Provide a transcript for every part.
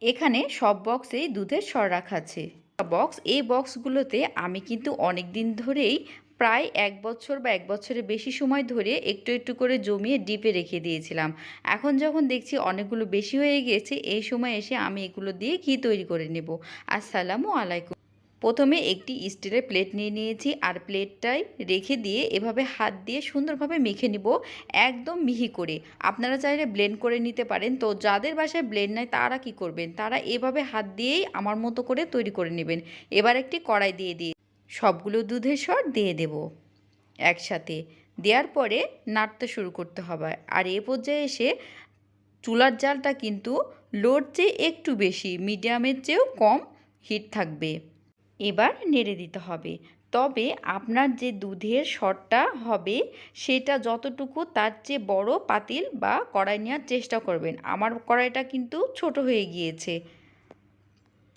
এখানে সব বক্সেই দুধের সর রাখা আছে। এই বক্সগুলোতে আমি কিন্তু অনেক দিন ধরেই প্রায় ১ বছর বা ১ বছরের বেশি সময় ধরে একটু একটু করে জমিয়ে ডিপে রেখে দিয়েছিলাম। এখন যখন দেখছি অনেকগুলো বেশি হয়ে গিয়েছে, এই সময় এসে আমি এগুলো দিয়ে ঘি তৈরি করে নেব। আসসালামু আলাইকুম। প্রথমে একটি স্টিলের প্লেট নিয়ে নিয়েছি, আর প্লেটটায় রেখে দিয়ে এভাবে হাত দিয়ে সুন্দরভাবে মেখে নিব, একদম মিহি করে। আপনারা চাইলে ব্লেন্ড করে নিতে পারেন। তো যাদের বাসায় ব্লেন্ড নাই তারা কি করবেন, তারা এভাবে হাত দিয়েই আমার মতো করে তৈরি করে নেবেন। এবার একটি কড়াই দিয়ে সবগুলো দুধের সর দিয়ে দেব একসাথে। দেওয়ার পরে নাড়তে শুরু করতে হবে। আর এ পর্যায়ে এসে চুলার জালটা কিন্তু লোর চেয়ে একটু বেশি, মিডিয়ামের চেয়েও কম হিট থাকবে। এবার নেড়ে দিতে হবে। তবে আপনার যে দুধের সরটা হবে সেটা যতটুকু, তার চেয়ে বড় পাতিল বা কড়াই নেওয়ার চেষ্টা করবেন। আমার কড়াইটা কিন্তু ছোট হয়ে গিয়েছে।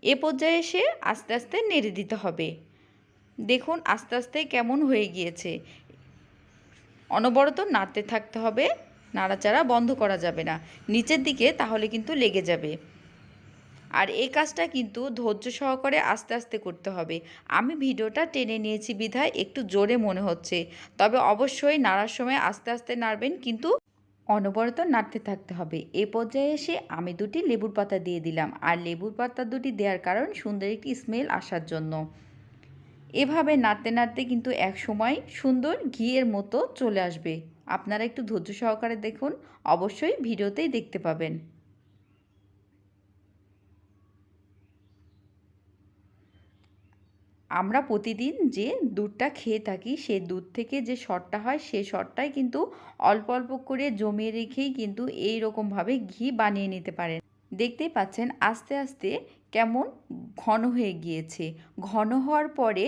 এ পর্যায়ে এসে আস্তে আস্তে নেড়ে দিতে হবে। দেখুন আস্তে আস্তে কেমন হয়ে গিয়েছে। অনবরত নাড়তে থাকতে হবে, নাড়াচাড়া বন্ধ করা যাবে না নিচের দিকে, তাহলে কিন্তু লেগে যাবে। আর এই কাজটা কিন্তু ধৈর্য সহকারে আস্তে আস্তে করতে হবে। আমি ভিডিওটা টেনে নিয়েছি বিধায় একটু জোরে মনে হচ্ছে, তবে অবশ্যই নাড়ার সময় আস্তে আস্তে নাড়বেন, কিন্তু অনবরত নাড়তে থাকতে হবে। এ পর্যায়ে এসে আমি দুটি লেবুর পাতা দিয়ে দিলাম, আর লেবুর পাতা দুটি দেওয়ার কারণ সুন্দর একটি স্মেল আসার জন্য। এভাবে নাড়তে নাড়তে কিন্তু এক সময় সুন্দর ঘিয়ের মতো চলে আসবে। আপনারা একটু ধৈর্য সহকারে দেখুন, অবশ্যই ভিডিওতেই দেখতে পাবেন। আমরা প্রতিদিন যে দুধটা খেয়ে থাকি সেই দুধ থেকে যে সরটা হয় সেই সরটাই কিন্তু অল্প অল্প করে জমিয়ে রেখেই কিন্তু এই রকমভাবে ঘি বানিয়ে নিতে পারেন। দেখতেই পাচ্ছেন আস্তে আস্তে কেমন ঘন হয়ে গিয়েছে। ঘন হওয়ার পরে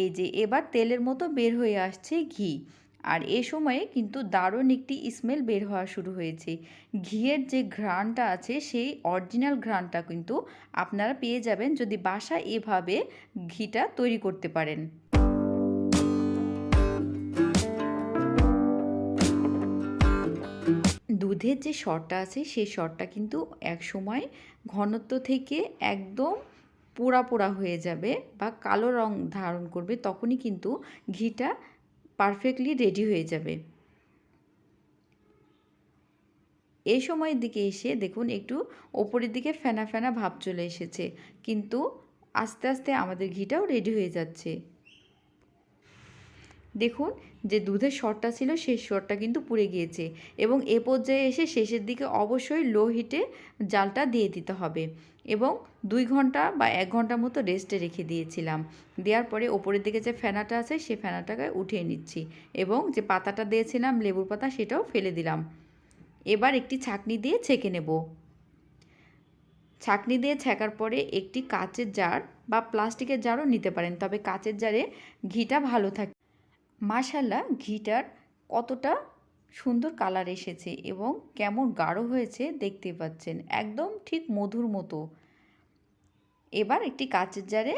এই যে এবার তেলের মতো বের হয়ে আসছে ঘি। আর এ সময়ে কিন্তু দারুণ একটি স্মেল বের হওয়া শুরু হয়েছে। ঘিয়ের যে ঘ্রাণটা আছে সেই অরিজিনাল ঘ্রাণটা কিন্তু আপনারা পেয়ে যাবেন যদি বাসায় এভাবে ঘিটা তৈরি করতে পারেন। দুধের যে সরটা আছে সেই সরটা কিন্তু এক সময় ঘনত্ব থেকে একদম পোড়া পোড়া হয়ে যাবে বা কালো রং ধারণ করবে, তখনই কিন্তু ঘিটা পারফেক্টলি রেডি হয়ে যাবে। এই সময়ের দিকে এসে দেখুন একটু ওপরের দিকে ফেনা ফেনা ভাব চলে এসেছে, কিন্তু আস্তে আস্তে আমাদের ঘিটাও রেডি হয়ে যাচ্ছে। দেখুন যে দুধের সরটা ছিল সেই সরটা কিন্তু পুড়ে গিয়েছে, এবং এ পর্যায়ে এসে শেষের দিকে অবশ্যই লো হিটে জালটা দিয়ে দিতে হবে, এবং 2 ঘন্টা বা 1 ঘন্টা মতো রেস্টে রেখে দিয়েছিলাম। দেওয়ার পরে ওপরের দিকে যে ফেনাটা আছে সেই ফেনাটাকে উঠিয়ে নিচ্ছি, এবং যে পাতাটা দিয়েছিলাম লেবুর পাতা সেটাও ফেলে দিলাম। এবার একটি ছাঁকনি দিয়ে ছেঁকে নেব। ছাঁকনি দিয়ে ছেঁকার পরে একটি কাচের জার বা প্লাস্টিকের জারও নিতে পারেন, তবে কাচের জারে ঘিটা ভালো থাকে। মাশাআল্লাহ ঘিটার কতটা সুন্দর কালার এসেছে এবং কেমন গাঢ় হয়েছে দেখতে পাচ্ছেন, একদম ঠিক মধুর মতো। এবার একটি কাচের জারে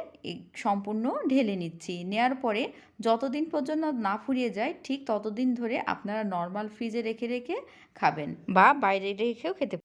সম্পূর্ণ ঢেলে নিচ্ছি। নেয়ার পরে যতদিন পর্যন্ত না ফুরিয়ে যায় ঠিক ততদিন ধরে আপনারা নর্মাল ফ্রিজে রেখে রেখে খাবেন বা বাইরে রেখেও খেতে